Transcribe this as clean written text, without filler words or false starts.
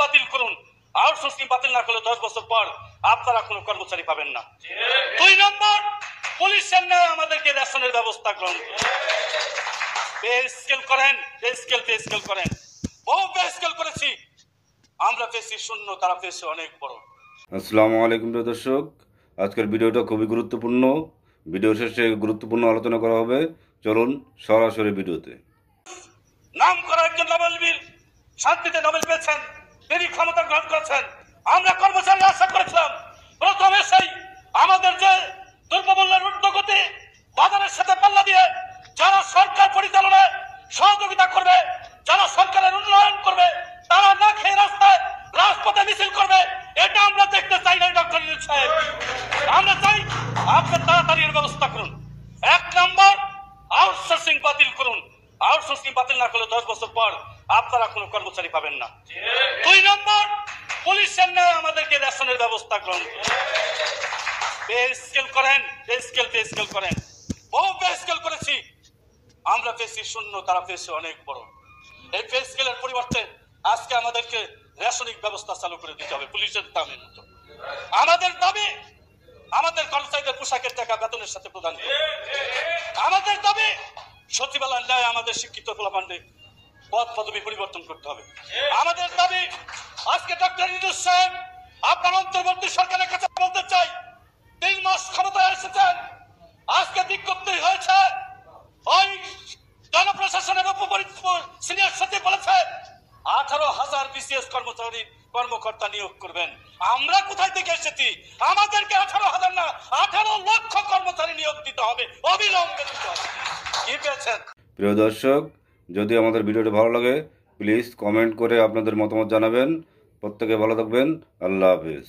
বাতিল করুন। আউটসোর্সিং বাতিল না করলে 10 বছর পর আপনারা কোনো কর্মচারী পাবেন না। 2 নম্বর, পুলিশের ন্যায় আমাদেরকে রেশনের ব্যবস্থা করুন। পে স্কেল করেন, পে স্কেল করেন। বহু পে স্কেল করেছি আমরা, পেয়েছি শূন্য, তারা পেয়েছে অনেক বড়। আসসালামু আলাইকুম প্রিয় দর্শক, আজকের ভিডিওটা খুবই গুরুত্বপূর্ণ। ভিডিও শেষে গুরুত্বপূর্ণ আলোচনা করা হবে। চলুন সরাসরি ভিডিওতে। নাম করা একজন নোবেল শান্তিতে নোবেল পেয়েছেন, তিনি ক্ষমতা গ্রহণ করেছেন। আমরা কর্মচারীরা আশা করেছিলাম প্রথমে সেই আমাদের যে দ্রব্যমূল্যের ঊর্ধ্বগতি বাজারের সাথে পাল্লা দিয়ে যারা সরকার পরিচালনায় সহযোগিতা করবে, যারা সরকারের উন্নয়ন করবে, তারা না খেয়ে রাস্তায় রাজপথে মিছিল করবে, এটা আমরা দেখতে চাই না। ডক্টর ইউনূস সাহেব, আমরা চাই আপনি তাড়াতাড়ি এর ব্যবস্থা করুন। 1 নম্বর, আউটসোর্সিং বাতিল করুন। আউটসোর্সিং বাতিল না করলে 10 বছর পর আপনারা কোনো কর্মচারী পাবেন না। 2 নম্বর, পুলিশের ন্যায় আমাদেরকে রেশনের ব্যবস্থা করুন। পে স্কেল করেন, পে স্কেল করেন। বহু পে স্কেল করেছি আমরা, পেয়েছি শূন্য, তারা পেয়েছে অনেক বড়। এই পে স্কেলের পরিবর্তে আজকে আমাদেরকে রেশনিক ব্যবস্থা চালু করে দিতে হবে পুলিশের দামের মতো। আমাদের দাবি আমাদের কর্মচারীদের পোশাকের টাকা বেতনের সাথে প্রদান করুন। আমাদের দাবি সচিবালয়ের ন্যায় আমাদের শিক্ষিত পোলাপানদের পদ পদবি পরিবর্তন করতে হবে। আমাদের দাবি, আজকে ডক্টর ইউনূস সাহেব আপনার অন্তর্বর্তী সরকারের কাছে বলতে চাই, 3 মাস ক্ষমতায় এসেছেন, আজকে বিজ্ঞপ্তি হয়েছে, ওই জনপ্রশাসনের সিনিয়র সচিব বলেছে 18,000 বিসিএস কর্মকর্তা নিয়োগ করবেন। আমরা কোথায় থেকে এসেছি? আমাদেরকে 18,000 না 18 লক্ষ কর্মচারী নিয়োগ দিতে হবে, অবিলম্বে দিতে হবে। কি পেয়েছেন? প্রিয় দর্শক, যদি আমাদের ভিডিওটি ভালো লাগে প্লিজ কমেন্ট করে আপনাদের মতামত জানাবেন। প্রত্যেকে ভালো থাকবেন। আল্লাহ হাফেজ।